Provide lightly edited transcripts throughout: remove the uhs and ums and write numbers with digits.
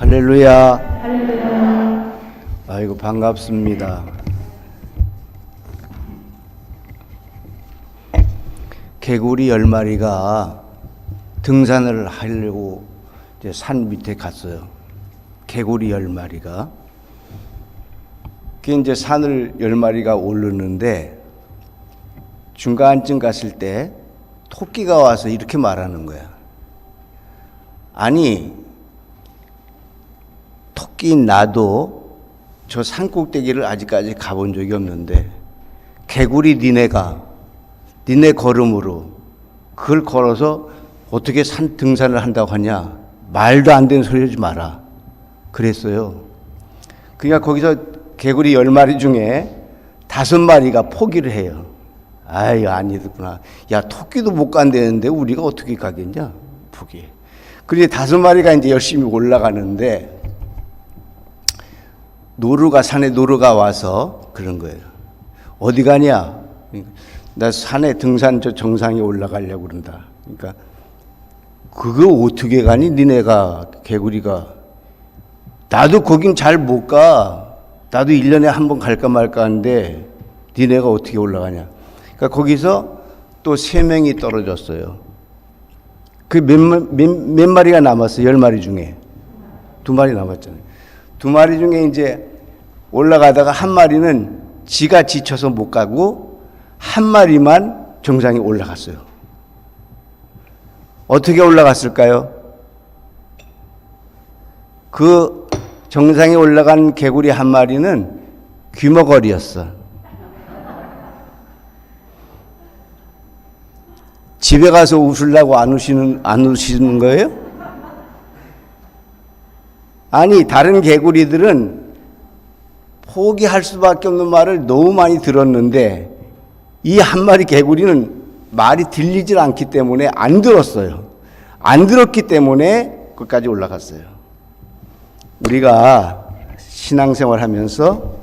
할렐루야. 할렐루야. 아이고 반갑습니다. 개구리 10마리가 등산을 하려고 이제 산 밑에 갔어요. 개구리 10마리가. 그 이제 산을 10마리가 오르는데 중간쯤 갔을 때 토끼가 와서 이렇게 말하는 거야. 아니, 토끼인 나도 저 산꼭대기를 아직까지 가본 적이 없는데 개구리 니네 걸음으로 그걸 걸어서 어떻게 산 등산을 한다고 하냐. 말도 안 되는 소리 하지 마라. 그랬어요. 그러니까 거기서 개구리 10마리 중에 5마리가 포기를 해요. 아이, 아니구나. 야, 토끼도 못 간다는데 우리가 어떻게 가겠냐? 포기해. 그리고 5마리가 이제 열심히 올라가는데 산에 노루가 와서 그런 거예요. 어디 가냐? 나 산에 등산 저 정상에 올라가려고 그런다. 그러니까 그거 어떻게 가니? 니네가 개구리가. 나도 거긴 잘 못 가. 나도 1년에 한 번 갈까 말까 하는데 니네가 어떻게 올라가냐. 그러니까 거기서 또 3명이 떨어졌어요. 그 몇 마리가 남았어요? 10마리 중에 2마리 남았잖아요. 2마리 중에 이제 올라가다가 한 마리는 지가 지쳐서 못 가고 한 마리만 정상에 올라갔어요. 어떻게 올라갔을까요? 그 정상에 올라간 개구리 한 마리는 귀머거리였어. 집에 가서 웃으려고 안 우시는 거예요? 아니, 다른 개구리들은 포기할 수밖에 없는 말을 너무 많이 들었는데 이 한 마리 개구리는 말이 들리질 않기 때문에 안 들었어요. 안 들었기 때문에 끝까지 올라갔어요. 우리가 신앙생활 하면서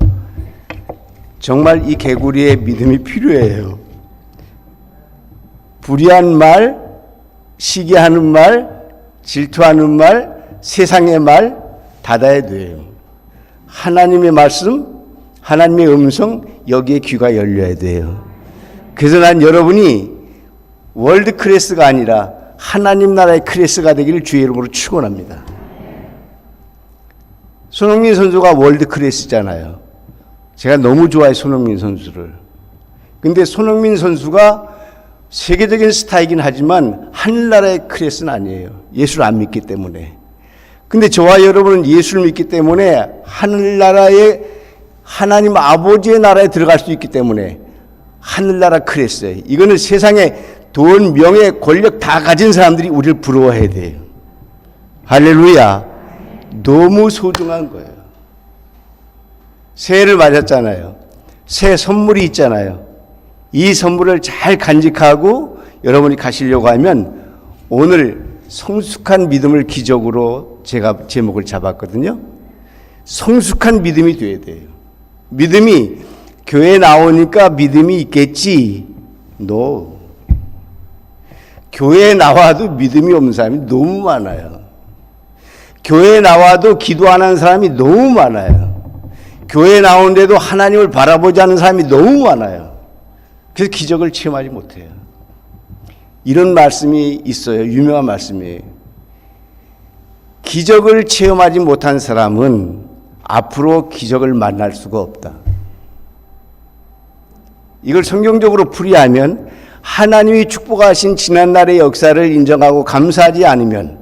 정말 이 개구리의 믿음이 필요해요. 불의한 말, 시기하는 말, 질투하는 말, 세상의 말 닫아야 돼요. 하나님의 말씀, 하나님의 음성, 여기에 귀가 열려야 돼요. 그래서 난 여러분이 월드 클래스가 아니라 하나님 나라의 클래스가 되기를 주의 이름으로 축원합니다. 손흥민 선수가 월드 클래스잖아요. 제가 너무 좋아해요, 손흥민 선수를. 근데 손흥민 선수가 세계적인 스타이긴 하지만 하늘나라의 클래스는 아니에요. 예수를 안 믿기 때문에. 근데 저와 여러분은 예수를 믿기 때문에 하늘나라의 하나님 아버지의 나라에 들어갈 수 있기 때문에 하늘나라 클래스예요. 이거는 세상에 돈, 명예, 권력 다 가진 사람들이 우리를 부러워해야 돼요. 할렐루야. 너무 소중한 거예요. 새해를 맞았잖아요. 새해 선물이 있잖아요. 이 선물을 잘 간직하고 여러분이 가시려고 하면 오늘 성숙한 믿음을 기적으로 제가 제목을 잡았거든요. 성숙한 믿음이 돼야 돼요. 믿음이 교회 나오니까 믿음이 있겠지. No. 교회에 나와도 믿음이 없는 사람이 너무 많아요. 교회에 나와도 기도 안 하는 사람이 너무 많아요. 교회에 나오는데도 하나님을 바라보지 않는 사람이 너무 많아요. 그래서 기적을 체험하지 못해요. 이런 말씀이 있어요. 유명한 말씀이에요. 기적을 체험하지 못한 사람은 앞으로 기적을 만날 수가 없다. 이걸 성경적으로 풀이하면 하나님이 축복하신 지난날의 역사를 인정하고 감사하지 않으면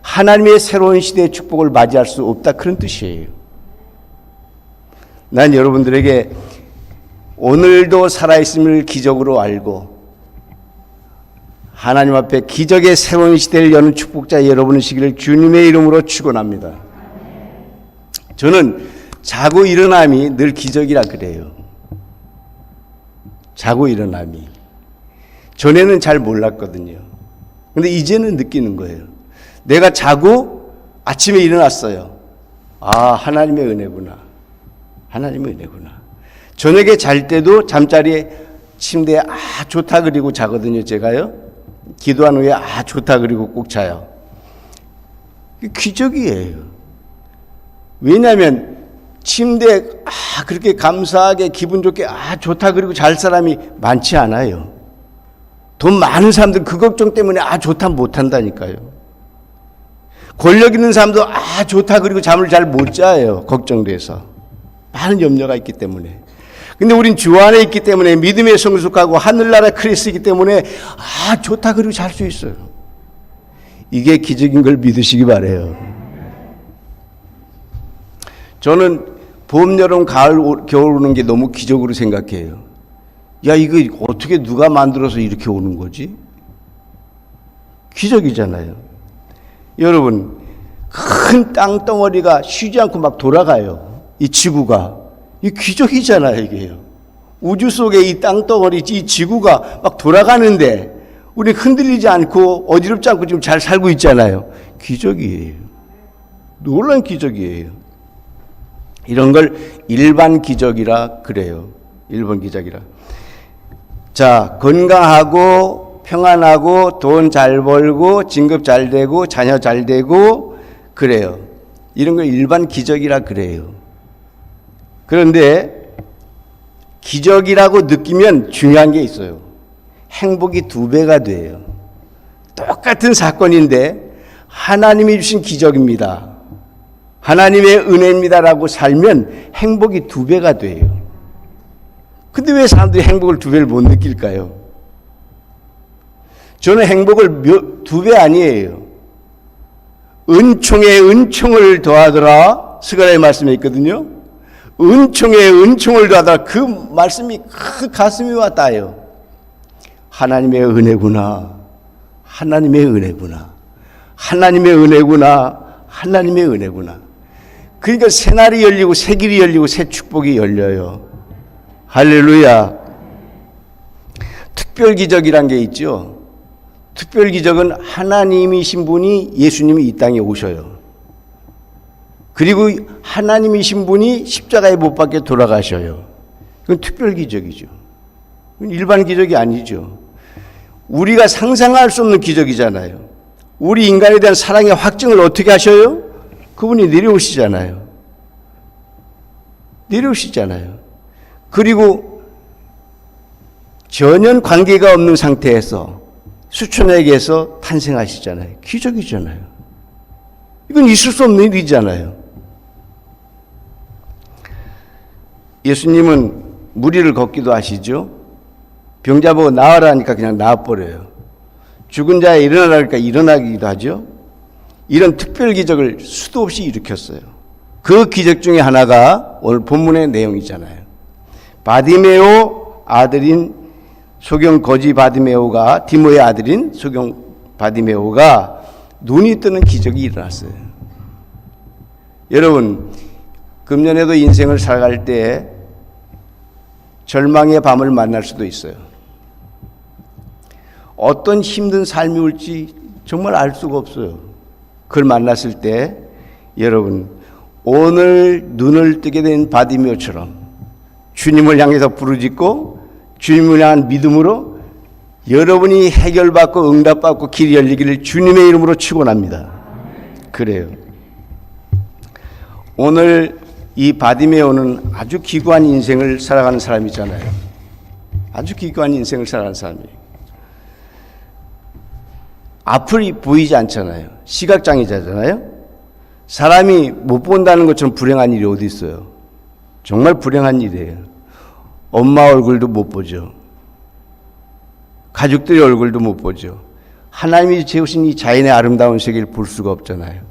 하나님의 새로운 시대의 축복을 맞이할 수 없다. 그런 뜻이에요. 난 여러분들에게 오늘도 살아있음을 기적으로 알고 하나님 앞에 기적의 새로운 시대를 여는 축복자 여러분이시기를 주님의 이름으로 축원합니다. 저는 자고 일어남이 늘 기적이라 그래요. 자고 일어남이. 전에는 잘 몰랐거든요. 근데 이제는 느끼는 거예요. 내가 자고 아침에 일어났어요. 아, 하나님의 은혜구나. 하나님의 은혜구나. 저녁에 잘 때도 잠자리에 침대에 좋다 그리고 자거든요. 제가요. 기도한 후에 좋다 그리고 꼭 자요. 기적이에요. 왜냐하면 침대에 그렇게 감사하게 기분 좋게 좋다 그리고 잘 사람이 많지 않아요. 돈 많은 사람들 그 걱정 때문에 좋다 못한다니까요. 권력 있는 사람도 좋다 그리고 잠을 잘 못 자요. 걱정돼서. 많은 염려가 있기 때문에. 근데 우린 주 안에 있기 때문에 믿음에 성숙하고 하늘나라 크리스이기 때문에 좋다 그리고 잘 수 있어요. 이게 기적인 걸 믿으시기 바라요. 저는 봄, 여름, 가을, 겨울 오는 게 너무 기적으로 생각해요. 야, 이거 어떻게 누가 만들어서 이렇게 오는 거지? 기적이잖아요. 여러분, 큰 땅덩어리가 쉬지 않고 막 돌아가요. 이 지구가. 이 기적이잖아요, 이게요. 우주 속에 이 땅덩어리, 이 지구가 막 돌아가는데 우리 흔들리지 않고 어지럽지 않고 지금 잘 살고 있잖아요. 기적이에요. 놀라운 기적이에요. 이런 걸 일반 기적이라 그래요. 일반 기적이라. 자, 건강하고 평안하고 돈 잘 벌고 진급 잘 되고 자녀 잘 되고 그래요. 이런 걸 일반 기적이라 그래요. 그런데 기적이라고 느끼면 중요한 게 있어요. 행복이 2배가 돼요. 똑같은 사건인데 하나님이 주신 기적입니다. 하나님의 은혜입니다라고 살면 행복이 2배가 돼요. 근데 왜 사람들이 행복을 2배를 못 느낄까요? 저는 행복을 2배 아니에요. 은총에 은총을 더하더라. 스가랴의 말씀에 있거든요. 은총에 은총을 더하더라. 그 말씀이 가슴이 와닿아요. 하나님의 은혜구나. 하나님의 은혜구나. 하나님의 은혜구나. 하나님의 은혜구나. 그러니까 새 날이 열리고 새 길이 열리고 새 축복이 열려요. 할렐루야. 특별 기적이란 게 있죠. 특별 기적은 하나님이신 분이 예수님이 이 땅에 오셔요. 그리고 하나님이신 분이 십자가에 못 박혀 돌아가셔요. 그건 특별 기적이죠. 일반 기적이 아니죠. 우리가 상상할 수 없는 기적이잖아요. 우리 인간에 대한 사랑의 확증을 어떻게 하셔요? 그분이 내려오시잖아요. 내려오시잖아요. 그리고 전혀 관계가 없는 상태에서 수천에게서 탄생하시잖아요. 기적이잖아요. 이건 있을 수 없는 일이잖아요. 예수님은 무리를 걷기도 하시죠. 병자 보고 나와라 하니까 그냥 나와버려요. 죽은 자에 일어나라 하니까 일어나기도 하죠. 이런 특별 기적을 수도 없이 일으켰어요. 그 기적 중에 하나가 오늘 본문의 내용이잖아요. 바디메오 아들인 소경 거지 바디메오가 디모의 아들인 소경 바디메오가 눈이 뜨는 기적이 일어났어요. 여러분, 금년에도 인생을 살아갈 때 절망의 밤을 만날 수도 있어요. 어떤 힘든 삶이 올지 정말 알 수가 없어요. 그걸 만났을 때 여러분, 오늘 눈을 뜨게 된 바디메오처럼 주님을 향해서 부르짖고 주님을 향한 믿음으로 여러분이 해결받고 응답받고 길이 열리기를 주님의 이름으로 축원합니다. 그래요. 오늘 이 바디메오는 아주 기구한 인생을 살아가는 사람이잖아요. 아주 기구한 인생을 살아가는 사람이에요. 앞이 보이지 않잖아요. 시각장애자잖아요. 사람이 못 본다는 것처럼 불행한 일이 어디 있어요. 정말 불행한 일이에요. 엄마 얼굴도 못 보죠. 가족들의 얼굴도 못 보죠. 하나님이 재우신 이 자연의 아름다운 세계를 볼 수가 없잖아요.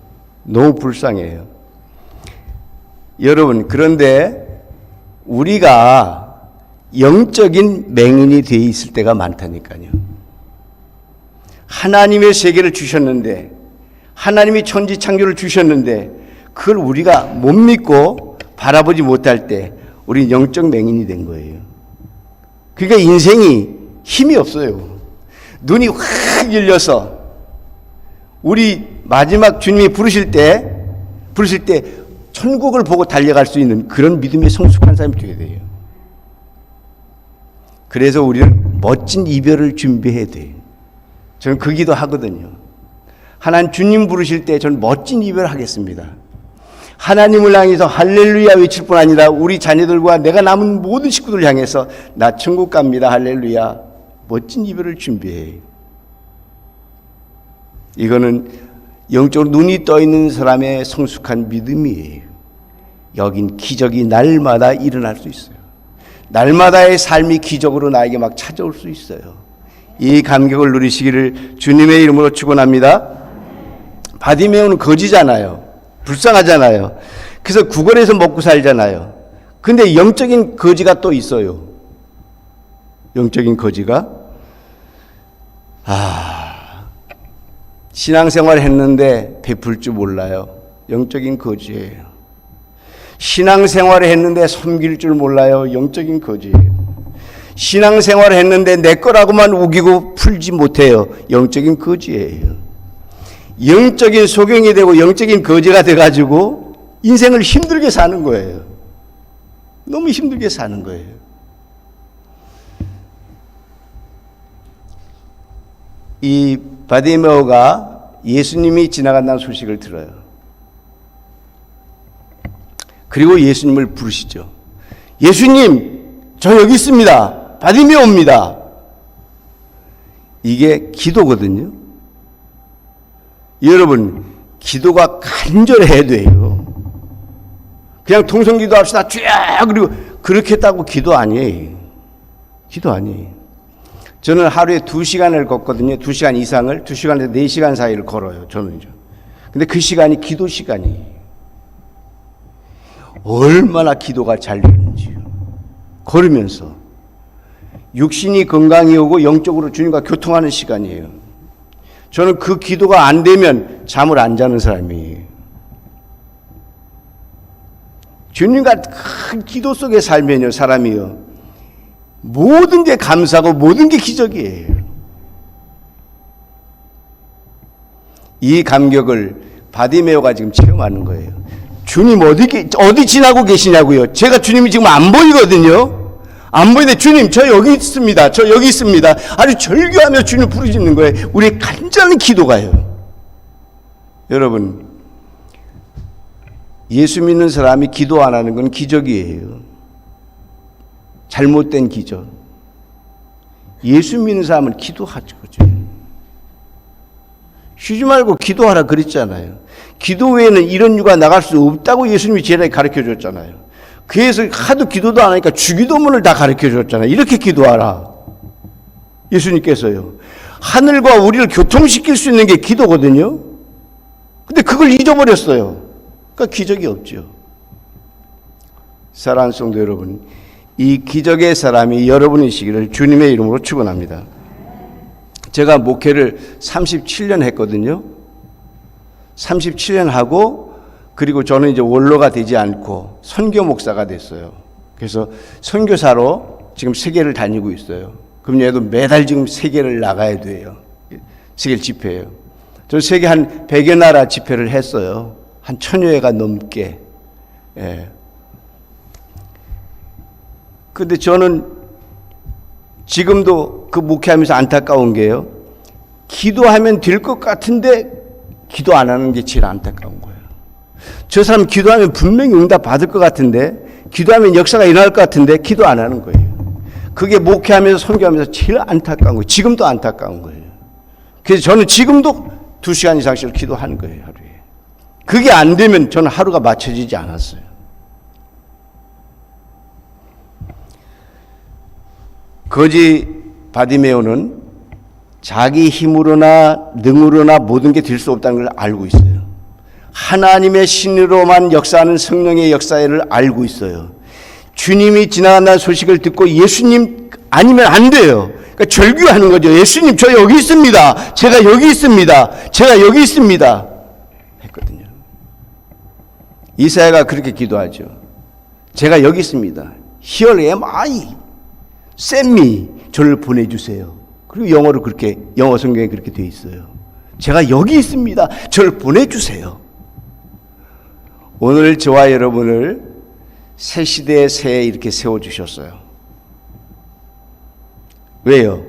너무 불쌍해요. 여러분, 그런데 우리가 영적인 맹인이 되어 있을 때가 많다니까요. 하나님의 세계를 주셨는데, 하나님이 천지 창조를 주셨는데 그걸 우리가 못 믿고 바라보지 못할 때 우리는 영적 맹인이 된 거예요. 그러니까 인생이 힘이 없어요. 눈이 확 열려서 우리 마지막 주님이 부르실 때 천국을 보고 달려갈 수 있는 그런 믿음의 성숙한 사람이 되어야 돼요. 그래서 우리는 멋진 이별을 준비해야 돼요. 저는 그 기도 하거든요. 하나님 주님 부르실 때 저는 멋진 이별을 하겠습니다. 하나님을 향해서 할렐루야 외칠 뿐 아니라 우리 자녀들과 내가 남은 모든 식구들 향해서 나 천국 갑니다 할렐루야 멋진 이별을 준비해. 이거는 영적으로 눈이 떠 있는 사람의 성숙한 믿음이에요. 여긴 기적이 날마다 일어날 수 있어요. 날마다의 삶이 기적으로 나에게 막 찾아올 수 있어요. 이 감격을 누리시기를 주님의 이름으로 축원합니다. 바디메오는 거지잖아요. 불쌍하잖아요. 그래서 구걸해서 먹고 살잖아요. 근데 영적인 거지가 또 있어요. 영적인 거지가 신앙생활 했는데 베풀 줄 몰라요. 영적인 거지예요. 신앙생활을 했는데 섬길 줄 몰라요. 영적인 거지예요. 신앙생활을 했는데 내 거라고만 우기고 풀지 못해요. 영적인 거지예요. 영적인 소경이 되고 영적인 거지가 돼가지고 인생을 힘들게 사는 거예요. 너무 힘들게 사는 거예요. 이 바디메오가 예수님이 지나간다는 소식을 들어요. 그리고 예수님을 부르시죠. 예수님, 저 여기 있습니다. 바디메오입니다. 이게 기도거든요. 여러분, 기도가 간절해야 돼요. 그냥 통성기도 합시다. 쫙 그리고 그렇게 했다고 기도 아니에요. 기도 아니에요. 저는 하루에 2시간을 걷거든요. 2시간 이상을 2시간에서 4시간 사이를 걸어요. 저는요. 근데 그 시간이 기도 시간이에요. 얼마나 기도가 잘 되는지요. 걸으면서 육신이 건강히 오고 영적으로 주님과 교통하는 시간이에요. 저는 그 기도가 안 되면 잠을 안 자는 사람이에요. 주님과 큰 기도 속에 살면요, 사람이요, 모든 게 감사하고 모든 게 기적이에요. 이 감격을 바디메오가 지금 체험하는 거예요. 주님 어디 지나고 계시냐고요. 제가 주님이 지금 안 보이거든요. 안 보이는데 주님 저 여기 있습니다. 저 여기 있습니다. 아주 절규하며 주님 부르짖는 거예요. 우리의 간절한 기도가요. 여러분, 예수 믿는 사람이 기도 안 하는 건 기적이에요. 잘못된 기적. 예수 믿는 사람은 기도하죠. 쉬지 말고 기도하라 그랬잖아요. 기도 외에는 이런 유가 나갈 수 없다고 예수님이 제자에게 가르쳐 줬잖아요. 그래서 하도 기도도 안 하니까 주기도문을 다 가르쳐 줬잖아요. 이렇게 기도하라. 예수님께서요. 하늘과 우리를 교통시킬 수 있는 게 기도거든요. 근데 그걸 잊어버렸어요. 그러니까 기적이 없죠. 사랑하는 성도 여러분, 이 기적의 사람이 여러분이시기를 주님의 이름으로 축원합니다. 제가 목회를 37년 했거든요. 37년 하고, 그리고 저는 이제 원로가 되지 않고 선교 목사가 됐어요. 그래서 선교사로 지금 세계를 다니고 있어요. 그럼 얘도 매달 지금 세계를 나가야 돼요. 세계 집회예요. 저 세계 한 100여 나라 집회를 했어요. 한 1000여 회가 넘게. 예. 근데 저는 지금도 그 목회하면서 안타까운 게요, 기도하면 될 것 같은데 기도 안 하는 게 제일 안타까운 거예요. 저 사람 기도하면 분명히 응답 받을 것 같은데, 기도하면 역사가 일어날 것 같은데 기도 안 하는 거예요. 그게 목회하면서 선교하면서 제일 안타까운 거예요. 지금도 안타까운 거예요. 그래서 저는 지금도 2시간 이상씩 기도하는 거예요, 하루에. 그게 안 되면 저는 하루가 맞춰지지 않았어요. 거지 바디메오는 자기 힘으로나 능으로나 모든 게 될 수 없다는 걸 알고 있어요. 하나님의 신으로만 역사하는 성령의 역사를 알고 있어요. 주님이 지나간다는 소식을 듣고 예수님 아니면 안 돼요. 그러니까 절규하는 거죠. 예수님 저 여기 있습니다. 제가 여기 있습니다. 제가 여기 있습니다. 했거든요. 이사야가 그렇게 기도하죠. 제가 여기 있습니다. Here am I. Send me. 저를 보내주세요. 그리고 영어로 그렇게, 영어 성경에 그렇게 되어 있어요. 제가 여기 있습니다. 저를 보내주세요. 오늘 저와 여러분을 새 시대의 새에 이렇게 세워주셨어요. 왜요?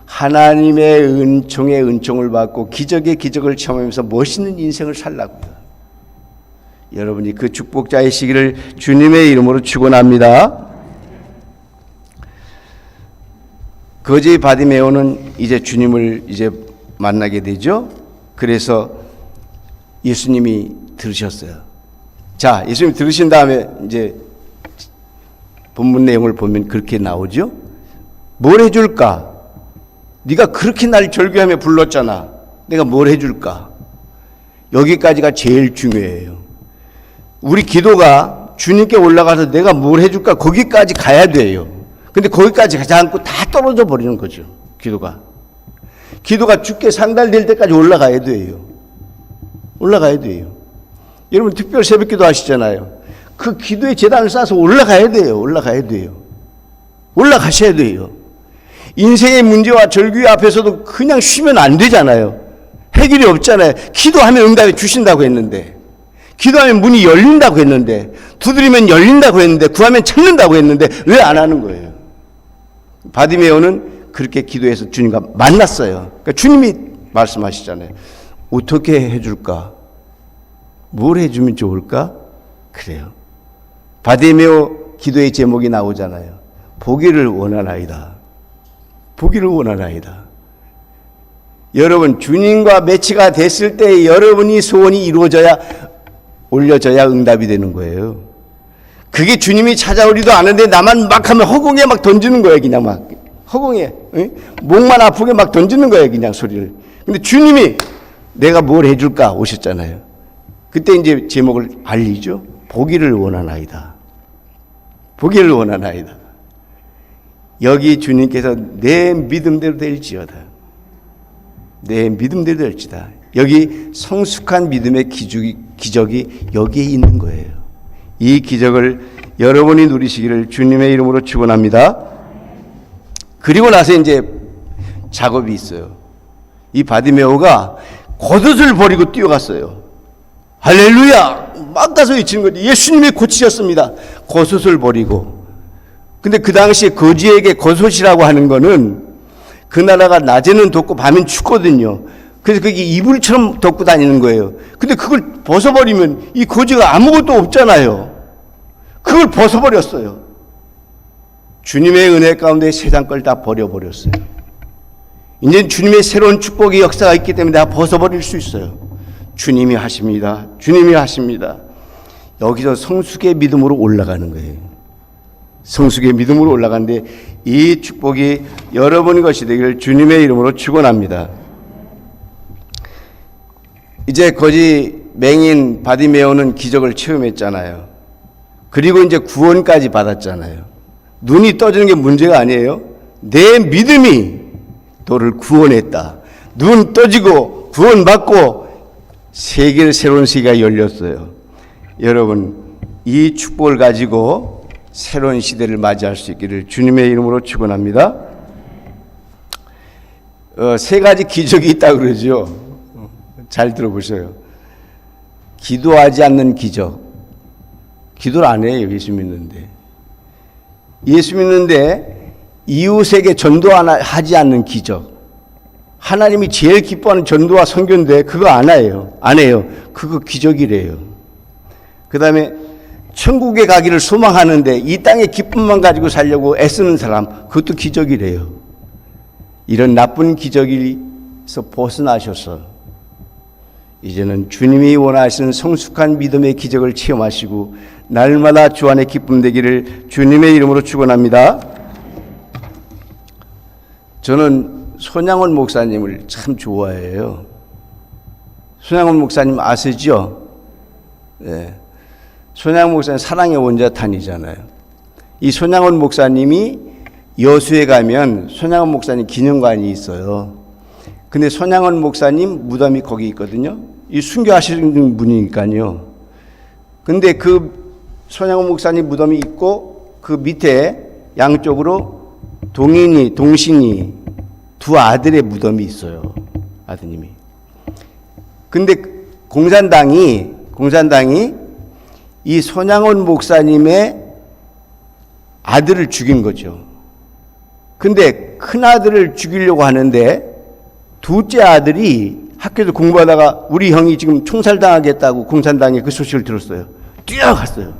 하나님의 은총의 은총을 받고 기적의 기적을 체험하면서 멋있는 인생을 살라고요. 여러분이 그 축복자의 시기를 주님의 이름으로 축원합니다. 거지 바디메오는 이제 주님을 이제 만나게 되죠. 그래서 예수님이 들으셨어요. 자, 예수님 들으신 다음에 이제 본문 내용을 보면 그렇게 나오죠. 뭘 해줄까? 네가 그렇게 날 절규하며 불렀잖아. 내가 뭘 해줄까? 여기까지가 제일 중요해요. 우리 기도가 주님께 올라가서 내가 뭘 해줄까? 거기까지 가야 돼요. 근데 거기까지 가지 않고 다 떨어져 버리는 거죠. 기도가 죽게 상달될 때까지 올라가야 돼요. 올라가야 돼요. 여러분 특별 새벽 기도 하시잖아요. 그 기도의 제단을 쌓아서 올라가야 돼요. 올라가야 돼요. 올라가셔야 돼요. 인생의 문제와 절규 앞에서도 그냥 쉬면 안 되잖아요. 해결이 없잖아요. 기도하면 응답해 주신다고 했는데, 기도하면 문이 열린다고 했는데, 두드리면 열린다고 했는데, 구하면 찾는다고 했는데 왜 안 하는 거예요? 바디메오는 그렇게 기도해서 주님과 만났어요. 그러니까 주님이 말씀하시잖아요. 어떻게 해줄까? 뭘 해주면 좋을까? 그래요. 바디메오 기도의 제목이 나오잖아요. 보기를 원하나이다. 보기를 원하나이다. 여러분, 주님과 매치가 됐을 때 여러분이 소원이 이루어져야, 올려져야 응답이 되는 거예요. 그게 주님이 찾아오리도 않은데 나만 막 하면 허공에 막 던지는 거예요. 그냥 막 허공에, 응? 목만 아프게 막 던지는 거예요. 그냥 소리를. 근데 주님이 내가 뭘 해줄까 오셨잖아요. 그때 이제 제목을 알리죠. 보기를 원하나이다. 보기를 원하나이다. 여기 주님께서 내 믿음대로 될지어다. 내 믿음대로 될지다. 여기 성숙한 믿음의 기적이 여기에 있는 거예요. 이 기적을 여러분이 누리시기를 주님의 이름으로 축원합니다. 그리고 나서 이제 작업이 있어요. 이 바디메오가 겉옷을 버리고 뛰어갔어요. 할렐루야! 막 가서 외치는 거지. 예수님이 고치셨습니다. 겉옷을 버리고. 근데 그 당시에 거지에게 겉옷이라고 하는 거는 그 나라가 낮에는 덥고 밤엔 춥거든요. 그래서 그게 이불처럼 덮고 다니는 거예요. 근데 그걸 벗어버리면 이 거지가 아무것도 없잖아요. 그걸 벗어버렸어요. 주님의 은혜 가운데 세상 걸 다 버려버렸어요. 이제 주님의 새로운 축복의 역사가 있기 때문에 다 벗어버릴 수 있어요. 주님이 하십니다. 주님이 하십니다. 여기서 성숙의 믿음으로 올라가는 거예요. 성숙의 믿음으로 올라가는데 이 축복이 여러분의 것이 되기를 주님의 이름으로 축원합니다. 이제 거지 맹인 바디메오는 기적을 체험했잖아요. 그리고 이제 구원까지 받았잖아요. 눈이 떠지는 게 문제가 아니에요. 내 믿음이 너를 구원했다. 눈 떠지고 구원받고 새로운 세계가 열렸어요. 여러분, 이 축복을 가지고 새로운 시대를 맞이할 수 있기를 주님의 이름으로 축원합니다. 세 가지 기적이 있다고 그러죠. 잘 들어보세요. 기도하지 않는 기적. 기도를 안 해요. 예수 믿는데. 예수 믿는데 이웃에게 전도하지 않는 기적. 하나님이 제일 기뻐하는 전도와 선교인데 그거 안 해요. 안 해요. 그거 기적이래요. 그 다음에 천국에 가기를 소망하는데 이 땅의 기쁨만 가지고 살려고 애쓰는 사람, 그것도 기적이래요. 이런 나쁜 기적에서 벗어나셔서 이제는 주님이 원하시는 성숙한 믿음의 기적을 체험하시고 날마다 주 안에 기쁨 되기를 주님의 이름으로 축원합니다. 저는 손양원 목사님을 참 좋아해요. 손양원 목사님 아시죠? 네. 손양원 목사님 사랑의 원자탄이잖아요. 이 손양원 목사님이 여수에 가면 손양원 목사님 기념관이 있어요. 근데 손양원 목사님 무덤이 거기 있거든요. 이 순교하시는 분이니까요. 근데 그 손양원 목사님 무덤이 있고 그 밑에 양쪽으로 동신이 두 아들의 무덤이 있어요. 아드님이. 근데 공산당이 이 손양원 목사님의 아들을 죽인 거죠. 근데 큰 아들을 죽이려고 하는데 둘째 아들이 학교에서 공부하다가 우리 형이 지금 총살당하겠다고 공산당에 그 소식을 들었어요. 뛰어갔어요.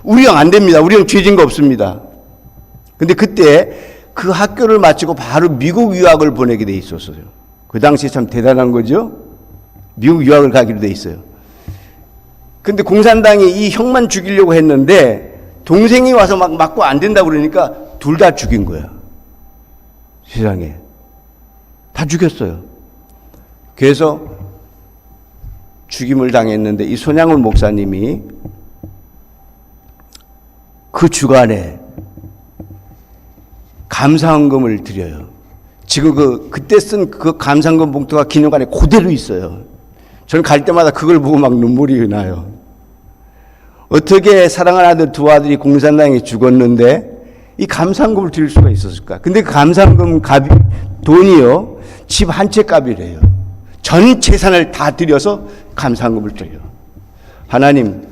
우리 형 안 됩니다. 우리 형 죄진 거 없습니다. 근데 그때 그 학교를 마치고 바로 미국 유학을 보내게 돼 있었어요. 그 당시에 참 대단한 거죠. 미국 유학을 가기로 돼 있어요. 근데 공산당이 이 형만 죽이려고 했는데 동생이 와서 막 맞고 안 된다고 그러니까 둘 다 죽인 거야. 세상에. 다 죽였어요. 그래서 죽임을 당했는데 이 손양훈 목사님이 그 주간에 감사헌금을 드려요. 지금 그때 쓴 그 감사헌금 봉투가 기념관에 그대로 있어요. 저는 갈 때마다 그걸 보고 막 눈물이 나요. 어떻게 사랑하는 아들 두 아들이 공산당에 죽었는데 이 감사헌금을 드릴 수가 있었을까? 근데 그 감사헌금 값이 돈이요. 집 한 채 값이래요. 전 재산을 다 들여서 감사헌금을 드려요. 하나님,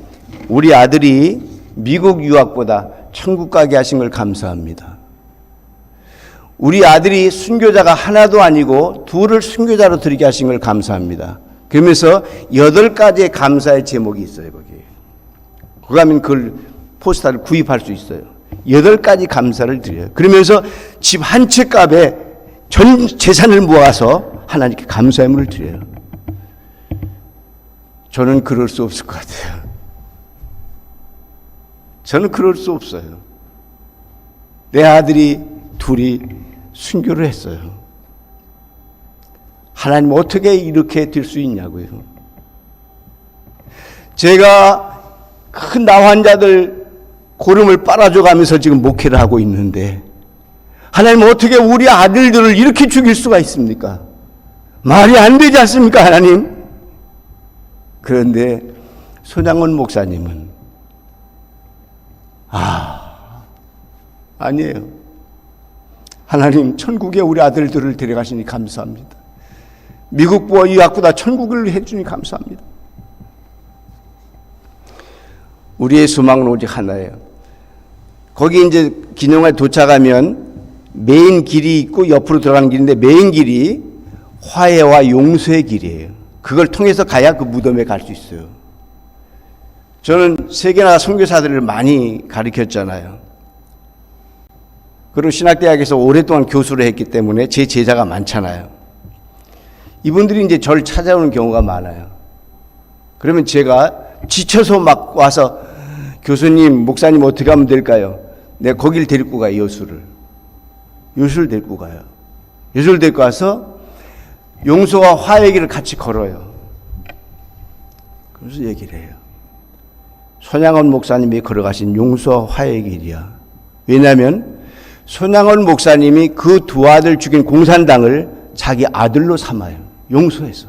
우리 아들이 미국 유학보다 천국 가게 하신 걸 감사합니다. 우리 아들이 순교자가 하나도 아니고 둘을 순교자로 드리게 하신 걸 감사합니다. 그러면서 8가지의 감사의 제목이 있어요, 거기에. 그거 하면 그걸 포스터를 구입할 수 있어요. 8가지 감사를 드려요. 그러면서 집 한 채 값에 전 재산을 모아서 하나님께 감사의 물을 드려요. 저는 그럴 수 없을 것 같아요. 저는 그럴 수 없어요. 내 아들이 둘이 순교를 했어요. 하나님 어떻게 이렇게 될 수 있냐고요. 제가 큰 나환자들 고름을 빨아줘 가면서 지금 목회를 하고 있는데 하나님 어떻게 우리 아들들을 이렇게 죽일 수가 있습니까? 말이 안 되지 않습니까, 하나님? 그런데 손양원 목사님은 아니에요. 하나님 천국에 우리 아들들을 데려가시니 감사합니다. 미국보다 유학보다 천국을 해주니 감사합니다. 우리의 소망은 오직 하나예요. 거기 이제 기념관에 도착하면 메인 길이 있고 옆으로 들어가는 길인데 메인 길이 화해와 용서의 길이에요. 그걸 통해서 가야 그 무덤에 갈 수 있어요. 저는 세계나 선교사들을 많이 가르쳤잖아요. 그리고 신학대학에서 오랫동안 교수를 했기 때문에 제 제자가 많잖아요. 이분들이 이제 저를 찾아오는 경우가 많아요. 그러면 제가 지쳐서 막 와서 교수님, 목사님 어떻게 하면 될까요? 내가 거길 데리고 가요, 여수를. 여수를 데리고 가요. 여수를 데리고 가서 용서와 화해의 길을 같이 걸어요. 그래서 얘기를 해요. 손양원 목사님이 걸어가신 용서와 화해의 길이야. 왜냐하면 손양원 목사님이 그 두 아들 죽인 공산당을 자기 아들로 삼아요. 용서해서.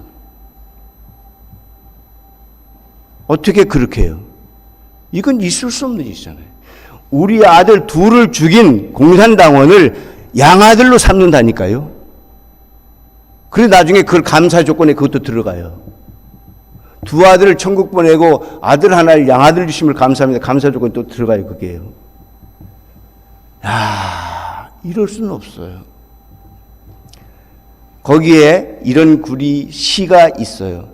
어떻게 그렇게 해요? 이건 있을 수 없는 일이잖아요. 우리 아들 둘을 죽인 공산당원을 양아들로 삼는다니까요. 그래 나중에 그걸 감사 조건에 그것도 들어가요. 두 아들을 천국 보내고 아들 하나를 양아들 주심을 감사합니다. 감사 조건이 또 들어가요. 그게요. 이럴 수는 없어요. 거기에 이런 시가 있어요.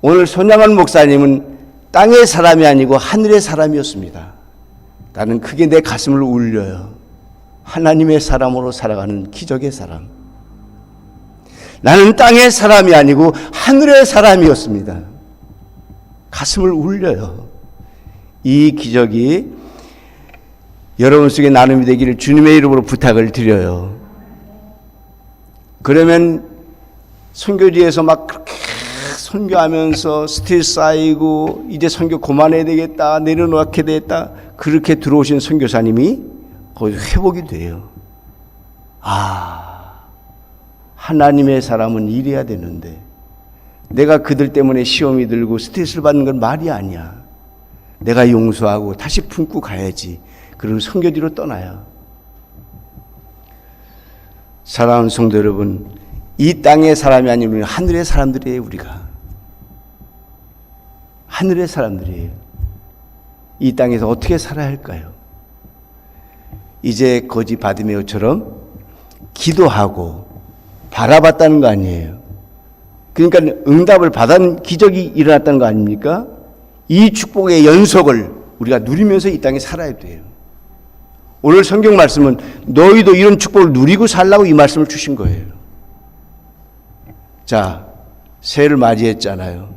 오늘 손양원 목사님은 땅의 사람이 아니고 하늘의 사람이었습니다. 나는 그게 내 가슴을 울려요. 하나님의 사람으로 살아가는 기적의 사람. 나는 땅의 사람이 아니고 하늘의 사람이었습니다. 가슴을 울려요. 이 기적이 여러분 속에 나눔이 되기를 주님의 이름으로 부탁을 드려요. 그러면 선교지에서 막 그렇게 선교하면서 스트레스 쌓이고 이제 선교 그만해야 되겠다, 내려놓게 되겠다, 그렇게 들어오신 선교사님이 거기서 회복이 돼요. 하나님의 사람은 이래야 되는데 내가 그들 때문에 시험이 들고 스트레스를 받는 건 말이 아니야. 내가 용서하고 다시 품고 가야지. 그리고 선교지로 떠나요. 사랑하는 성도 여러분, 이 땅의 사람이 아니면 하늘의 사람들이에요. 우리가 하늘의 사람들이에요. 이 땅에서 어떻게 살아야 할까요? 이제 거지 바디메오처럼 기도하고 바라봤다는 거 아니에요. 그러니까 응답을 받은 기적이 일어났다는 거 아닙니까? 이 축복의 연속을 우리가 누리면서 이 땅에 살아야 돼요. 오늘 성경 말씀은 너희도 이런 축복을 누리고 살라고 이 말씀을 주신 거예요. 자, 새해를 맞이했잖아요.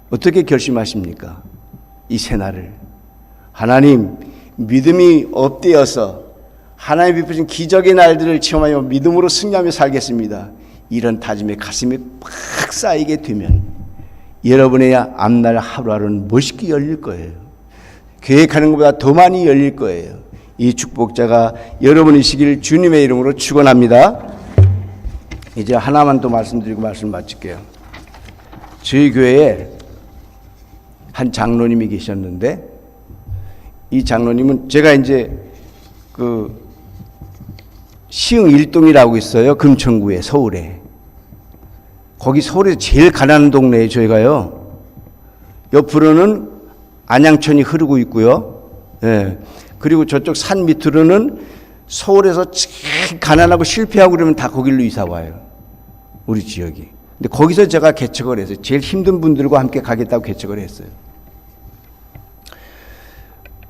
어떻게 결심하십니까? 이 새날을. 하나님, 믿음이 업되어서 하나님이 베푸신 기적의 날들을 체험하여 믿음으로 승리하며 살겠습니다. 이런 다짐에 가슴에 팍 쌓이게 되면 여러분의 앞날 하루하루는 멋있게 열릴 거예요. 계획하는 것보다 더 많이 열릴 거예요. 이 축복자가 여러분이시길 주님의 이름으로 축원합니다. 이제 하나만 더 말씀드리고 말씀 마칠게요. 저희 교회에 한 장로님이 계셨는데, 이 장로님은 제가 이제 시흥 1동이라고 있어요. 금천구에, 서울에. 거기 서울에서 제일 가난한 동네에 저희가요. 옆으로는 안양천이 흐르고 있고요. 예. 그리고 저쪽 산 밑으로는 서울에서 제일 가난하고 실패하고 그러면 다 거길로 이사 와요. 우리 지역이. 근데 거기서 제가 개척을 했어요. 제일 힘든 분들과 함께 가겠다고 개척을 했어요.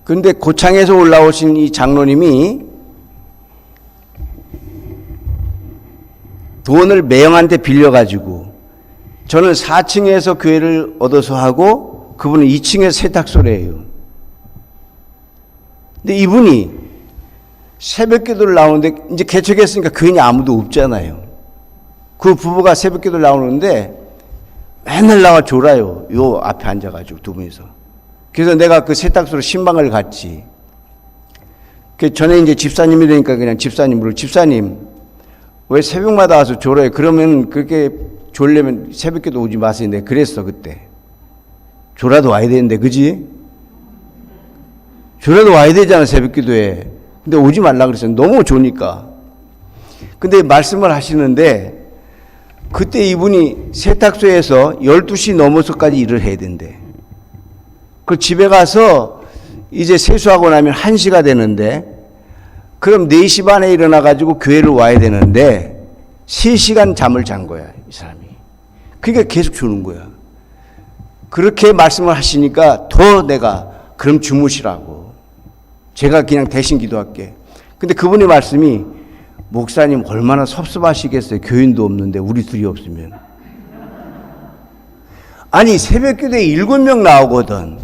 그런데 고창에서 올라오신 이 장로님이 돈을 매형한테 빌려가지고, 저는 4층에서 교회를 얻어서 하고 그분은 2층에서 세탁소를 해요. 근데 이분이 새벽 기도를 나오는데, 이제 개척했으니까 교인이 아무도 없잖아요. 그 부부가 새벽 기도를 나오는데 맨날 나와 졸아요. 요 앞에 앉아가지고 두 분이서. 그래서 내가 그 세탁소로 신방을 갔지. 그 전에 이제 집사님이 되니까 그냥 집사님으로, 집사님 왜 새벽마다 와서 졸아요? 그러면 그렇게 졸려면 새벽기도 오지 마세요. 내가 그랬어 그때. 졸아도 와야 되는데, 그지? 졸아도 와야 되잖아 새벽기도에. 근데 오지 말라 그랬어요. 너무 좋으니까. 근데 말씀을 하시는데, 그때 이분이 세탁소에서 12시 넘어서까지 일을 해야 된대. 그 집에 가서 이제 세수하고 나면 1시가 되는데, 그럼 4시 반에 일어나가지고 교회를 와야 되는데 3시간 잠을 잔 거야, 이 사람이. 그러니까 계속 주는 거야. 그렇게 말씀을 하시니까 더 내가 그럼 주무시라고. 제가 그냥 대신 기도할게. 근데 그분의 말씀이, 목사님 얼마나 섭섭하시겠어요. 교인도 없는데 우리 둘이 없으면. 아니 새벽 기도에 7명 나오거든.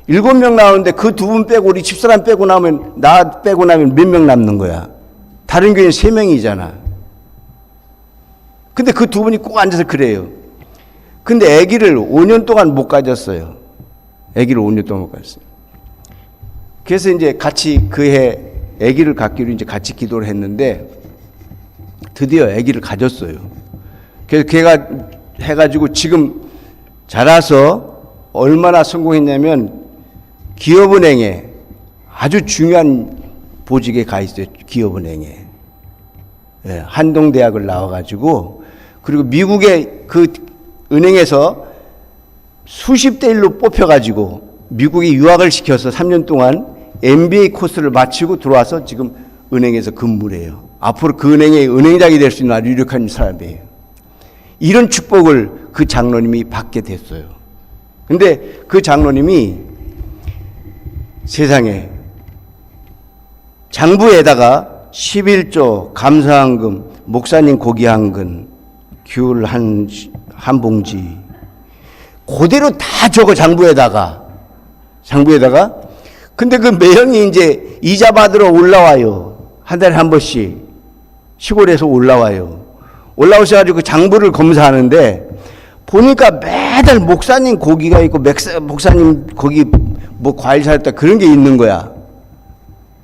7명 나오는데 그 두 분 빼고 우리 집사람 빼고 나면, 나 빼고 나면 몇 명 남는 거야? 다른 교회는 3명이잖아. 근데 그 두 분이 꼭 앉아서 그래요. 근데 아기를 5년 동안 못 가졌어요. 아기를 5년 동안 못 가졌어요. 그래서 이제 같이 그해 아기를 갖기로 이제 같이 기도를 했는데 드디어 아기를 가졌어요. 그래서 걔가 해가지고 지금 자라서 얼마나 성공했냐면 기업은행에 아주 중요한 보직에 가 있어요. 기업은행에. 예, 한동대학을 나와가지고, 그리고 미국의 그 은행에서 수십 대 1로 뽑혀가지고 미국에 유학을 시켜서 3년 동안 MBA 코스를 마치고 들어와서 지금 은행에서 근무를 해요. 앞으로 그 은행의 은행장이 될 수 있는 아주 유력한 사람이에요. 이런 축복을 그 장로님이 받게 됐어요. 근데 그 장로님이 세상에 장부에다가 11조, 감사한금, 목사님 고기 한 근, 귤 한 봉지, 그대로 다 적어, 장부에다가. 근데 그 매형이 이제 이자 받으러 올라와요. 한 달에 한 번씩 시골에서 올라와요. 올라오셔가지고 그 장부를 검사하는데 보니까 매달 목사님 고기가 있고 목사님 거기 뭐 과일 사였다 그런 게 있는 거야.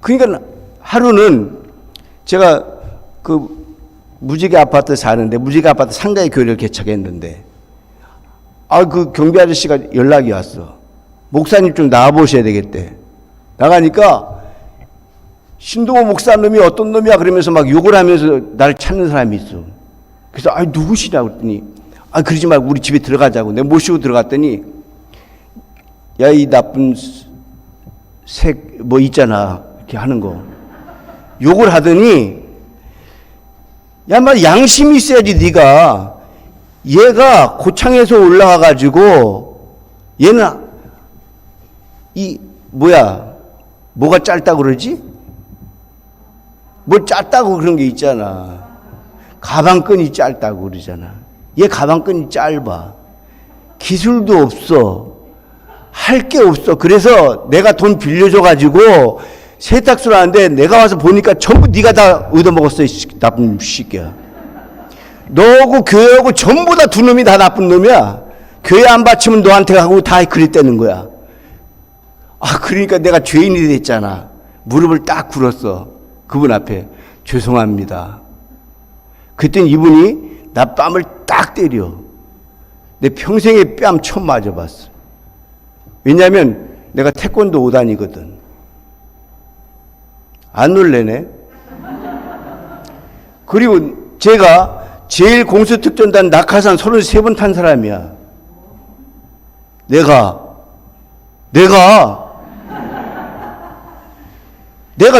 그러니까 하루는 제가 그 무지개 아파트 사는데, 무지개 아파트 상가의 교회를 개척했는데, 그 경비 아저씨가 연락이 왔어. 목사님 좀 나와보셔야 되겠대. 나가니까 신동호 목사님이 어떤 놈이야 그러면서 막 욕을 하면서 나를 찾는 사람이 있어. 그래서 누구시냐고 그랬더니, 그러지 말고 우리 집에 들어가자고. 내가 모시고 들어갔더니, 야, 이 나쁜 색 뭐 있잖아, 이렇게 하는 거 욕을 하더니, 야, 막 양심이 있어야지. 네가 얘가 고창에서 올라와가지고 얘는 뭐가 짧다고 그러지? 뭐 짧다고 그런 게 있잖아. 가방끈이 짧다고 그러잖아. 얘 가방끈이 짧아. 기술도 없어. 할 게 없어. 그래서 내가 돈 빌려줘가지고 세탁소를 하는데 내가 와서 보니까 전부 네가 다 얻어먹었어. 이 나쁜 새끼야. 너하고 교회하고 전부 다 두 놈이 다 나쁜 놈이야. 교회 안 바치면 너한테 가고 다 그랬다는 거야. 그러니까 내가 죄인이 됐잖아. 무릎을 딱 꿇었어. 그분 앞에. 죄송합니다. 그랬더니 이분이 나 뺨을 딱 때려. 내 평생에 뺨 처음 맞아봤어. 왜냐하면 내가 태권도 5단이거든. 안 놀래네. 그리고 제가 제일 공수특전단 낙하산 33번 탄 사람이야. 내가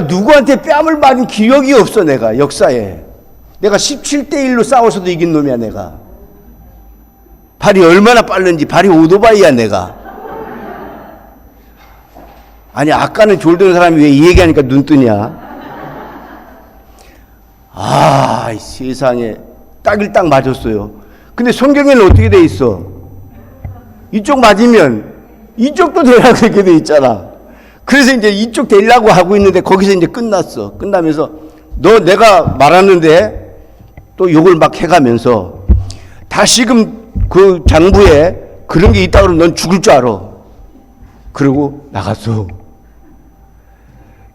누구한테 뺨을 맞은 기억이 없어. 내가 역사에 내가 17대1로 싸워서도 이긴 놈이야. 내가 발이 얼마나 빠른지. 발이 오토바이야 내가. 아니 아까는 졸던 사람이 왜 이 얘기하니까 눈 뜨냐. 세상에 딱일딱 맞았어요. 근데 성경에는 어떻게 돼 있어? 이쪽 맞으면 이쪽도 되라고 이렇게 돼 있잖아. 그래서 이제 이쪽 되려고 하고 있는데 거기서 이제 끝났어. 끝나면서 너 내가 말하는데 또 욕을 막 해가면서 다시금 그 장부에 그런 게 있다 그러면 넌 죽을 줄 알아. 그러고 나갔어.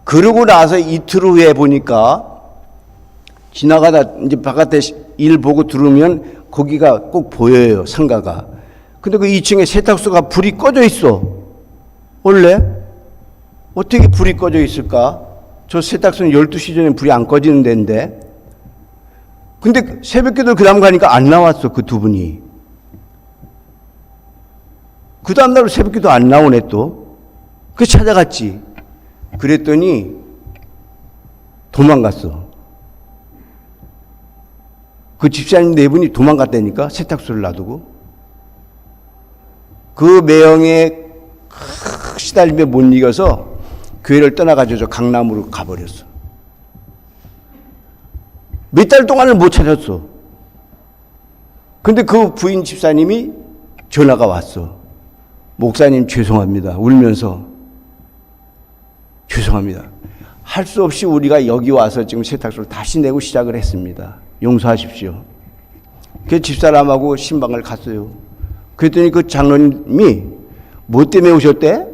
그러고 나서 이틀 후에 보니까 지나가다 이제 바깥에 일 보고 들어오면 거기가 꼭 보여요. 상가가. 근데 그 2층에 세탁소가 불이 꺼져 있어. 원래 어떻게 불이 꺼져 있을까? 저 세탁소는 12시 전에 불이 안 꺼지는 데인데. 근데 새벽기도 그 다음 가니까 안 나왔어. 그 두 분이. 그 다음날 새벽기도 안 나오네 또. 그래서 찾아갔지. 그랬더니 도망갔어. 그 집사님 네 분이 도망갔다니까. 세탁소를 놔두고. 그 매형에 시달림에 못 이겨서 교회를 떠나가지고 저 강남으로 가버렸어. 몇 달 동안을 못 찾았어. 근데 그 부인 집사님이 전화가 왔어. 목사님 죄송합니다. 울면서 죄송합니다. 할 수 없이 우리가 여기 와서 지금 세탁소를 다시 내고 시작을 했습니다. 용서하십시오. 그 집사람하고 신방을 갔어요. 그랬더니 그 장로님이 뭐 때문에 오셨대?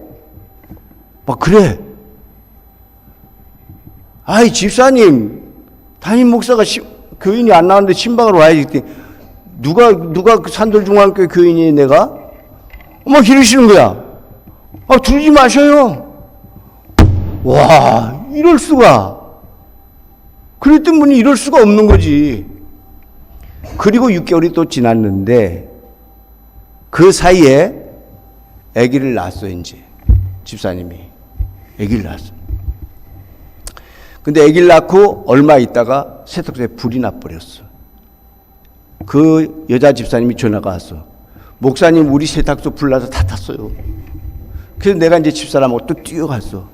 막 그래. 아이 집사님, 담임 목사가 교인이 안 나왔는데 신방을 와야지. 누가 그 산돌중앙교회 교인이 내가? 막 이러시는 거야. 들지 마셔요. 와, 이럴 수가. 그랬던 분이 이럴 수가 없는 거지. 그리고 6개월이 또 지났는데 그 사이에 아기를 낳았어. 이제 집사님이 아기를 낳았어. 근데 아기를 낳고 얼마 있다가 세탁소에 불이 나버렸어. 그 여자 집사님이 전화가 왔어. 목사님 우리 세탁소 불나서 다 탔어요. 그래서 내가 이제 집사람하고 또 뛰어갔어.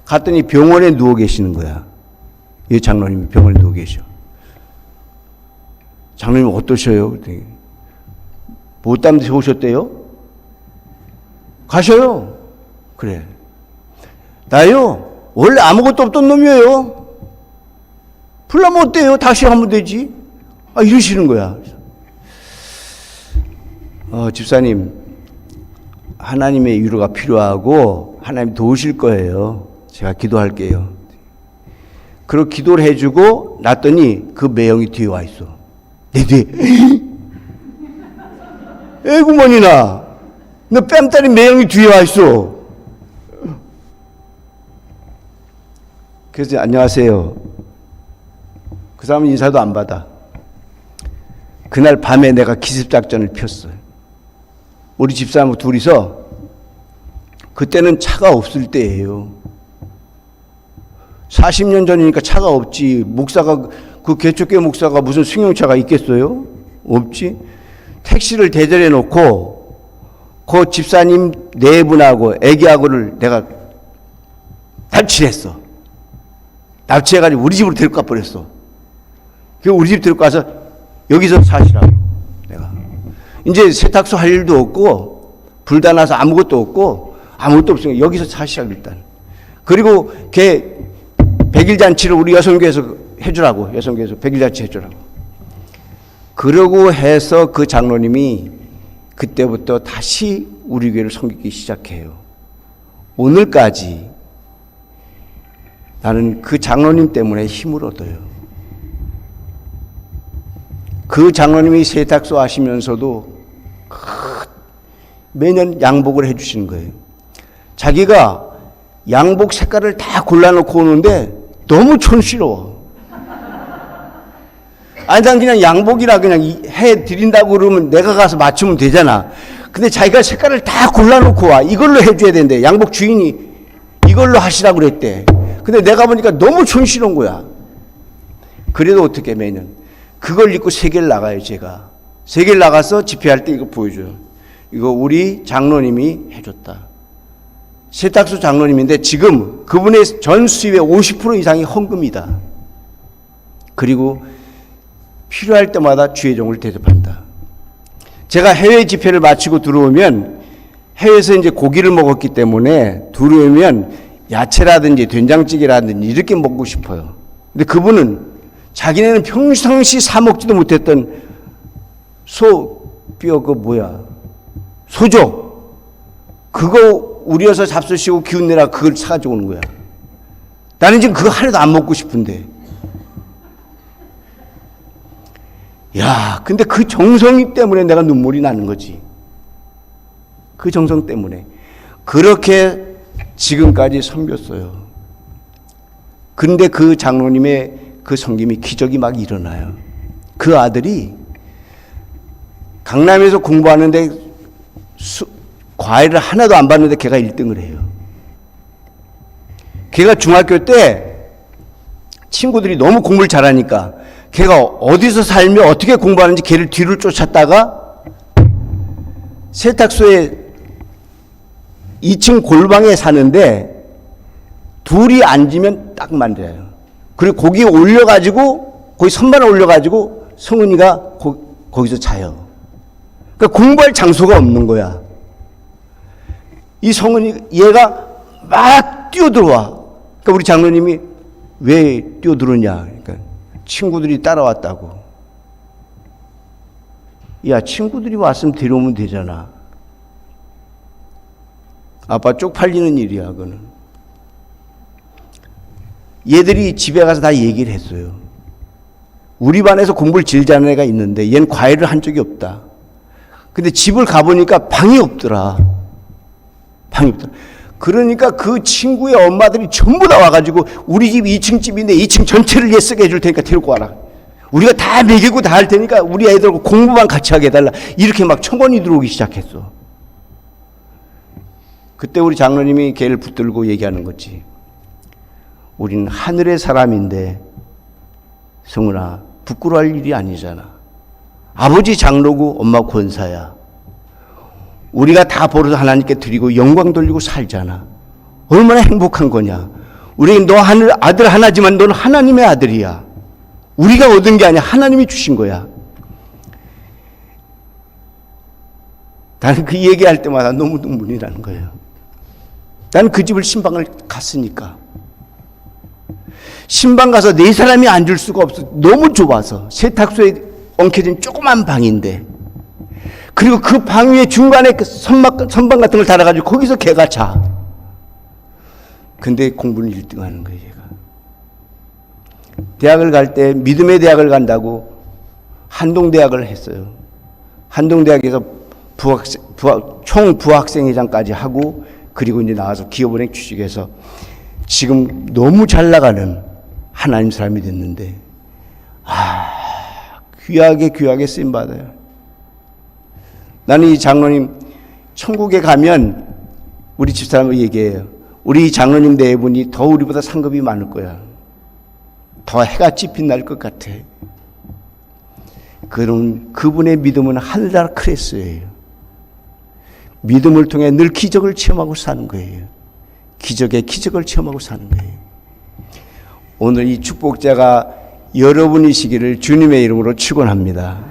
갔더니 병원에 누워 계시는 거야. 이 장로님이 병원에 누워 계셔. 장로님 어떠셔요? 그랬더니 뭐 때문에 오셨대요? 가셔요. 그래. 나요 원래 아무것도 없던 놈이에요. 불나면 어때요? 다시 하면 되지. 이러시는 거야. 집사님 하나님의 위로가 필요하고 하나님 도우실 거예요. 제가 기도할게요. 그리고 기도를 해주고 났더니 그 매형이 뒤에 와 있어. 내 뒤에. 에구머니나 너 뺨따리 매형이 뒤에 와 있어. 그래서 안녕하세요. 그 사람은 인사도 안 받아. 그날 밤에 내가 기습작전을 폈어요. 우리 집사람하고 둘이서, 그때는 차가 없을 때예요. 40년 전이니까 차가 없지. 목사가, 그 개척교회 목사가 무슨 승용차가 있겠어요? 없지. 택시를 대절해 놓고 그 집사님 네 분하고 애기하고를 내가 납치했어. 납치해가지고 우리 집으로 데리고 가버렸어. 그 우리 집 데리고 가서 여기서 사시라고. 내가 이제 세탁소 할 일도 없고 불 다 나서 아무것도 없고 아무것도 없으니까 여기서 사시라고 일단. 그리고 걔 백일잔치를 우리 여성교회에서 해주라고. 여성교회에서 백일잔치 해주라고. 그러고 해서 그 장로님이 그때부터 다시 우리 교회를 섬기기 시작해요. 오늘까지 나는 그 장로님 때문에 힘을 얻어요. 그 장로님이 세탁소 하시면서도 매년 양복을 해주시는 거예요. 자기가 양복 색깔을 다 골라놓고 오는데 너무 촌스러워. 아니, 난 그냥 양복이라 그냥 해드린다고 그러면 내가 가서 맞추면 되잖아. 근데 자기가 색깔을 다 골라놓고 와. 이걸로 해줘야 된대. 양복 주인이 이걸로 하시라고 그랬대. 근데 내가 보니까 너무 촌스러운 거야. 그래도 어떻게 매년. 그걸 입고 세계를 나가요, 제가. 세계를 나가서 집회할 때 이거 보여줘요. 이거 우리 장로님이 해줬다. 세탁소 장로님인데 지금 그분의 전 수입의 50% 이상이 헌금이다. 그리고 필요할 때마다 주의종을 대접한다. 제가 해외 집회를 마치고 들어오면 해외에서 이제 고기를 먹었기 때문에 들어오면 야채라든지 된장찌개라든지 이렇게 먹고 싶어요. 근데 그분은 자기네는 평상시 사 먹지도 못했던 소뼈 소조 그거 우려서 잡수시고 기운 내라 그걸 사가지고 오는 거야. 나는 지금 그거 하나도 안 먹고 싶은데. 야, 근데 그 정성 때문에 내가 눈물이 나는 거지. 그 정성 때문에. 그렇게 지금까지 섬겼어요. 근데 그 장로님의 그 섬김이 기적이 막 일어나요. 그 아들이 강남에서 공부하는데 과외를 하나도 안 받는데 걔가 1등을 해요. 걔가 중학교 때 친구들이 너무 공부를 잘하니까 걔가 어디서 살며 어떻게 공부하는지 걔를 뒤를 쫓았다가 세탁소에 2층 골방에 사는데 둘이 앉으면 딱 맞아요. 그리고 거기에 올려가지고 거기 선반을 올려가지고 성은이가 거기서 자요. 그러니까 공부할 장소가 없는 거야. 이 성은이 얘가 막 뛰어들어와. 그러니까 우리 장로님이 왜 뛰어들었냐. 그러니까 친구들이 따라왔다고. 야, 친구들이 왔으면 데려오면 되잖아. 아빠 쪽팔리는 일이야, 그거는. 얘들이 집에 가서 다 얘기를 했어요. 우리 반에서 공부를 제일 잘하는 애가 있는데 얘는 과외를 한 적이 없다. 근데 집을 가보니까 방이 없더라. 방이 없더라. 그러니까 그 친구의 엄마들이 전부 다 와가지고 우리 집 2층 집인데 2층 전체를 얘 쓰게 해줄 테니까 데리고 와라. 우리가 다 먹이고 다 할 테니까 우리 애들하고 공부만 같이 하게 해달라. 이렇게 막 청원이 들어오기 시작했어. 그때 우리 장로님이 걔를 붙들고 얘기하는 거지. 우리는 하늘의 사람인데 성훈아, 부끄러워할 일이 아니잖아. 아버지 장로고 엄마 권사야. 우리가 다 벌어서 하나님께 드리고 영광 돌리고 살잖아. 얼마나 행복한 거냐. 우리 너 하늘 아들 하나지만 너는 하나님의 아들이야. 우리가 얻은 게 아니야. 하나님이 주신 거야. 나는 그 얘기할 때마다 너무 눈물이 나는 거예요. 나는 그 집을 신방을 갔으니까. 신방 가서 네 사람이 앉을 수가 없어. 너무 좁아서. 세탁소에 엉켜진 조그만 방인데. 그리고 그 방 위에 중간에 그 선반 같은 걸 달아가지고 거기서 걔가 자. 근데 공부는 1등 하는 거예요, 얘가. 대학을 갈 때 믿음의 대학을 간다고 한동대학을 했어요. 한동대학에서 총 부학생회장까지 하고 그리고 이제 나와서 기업은행 취직해서 지금 너무 잘 나가는 하나님 사람이 됐는데 귀하게 쓰임 받아요. 나는 이 장로님 천국에 가면 우리 집사람을 얘기해요. 우리 장로님 네 분이 더 우리보다 상급이 많을 거야. 더 해같이 빛날 것 같아. 그분의 믿음은 하늘나라 크레스예요. 믿음을 통해 늘 기적을 체험하고 사는 거예요. 기적의 기적을 체험하고 사는 거예요. 오늘 이 축복자가 여러분이시기를 주님의 이름으로 축원합니다.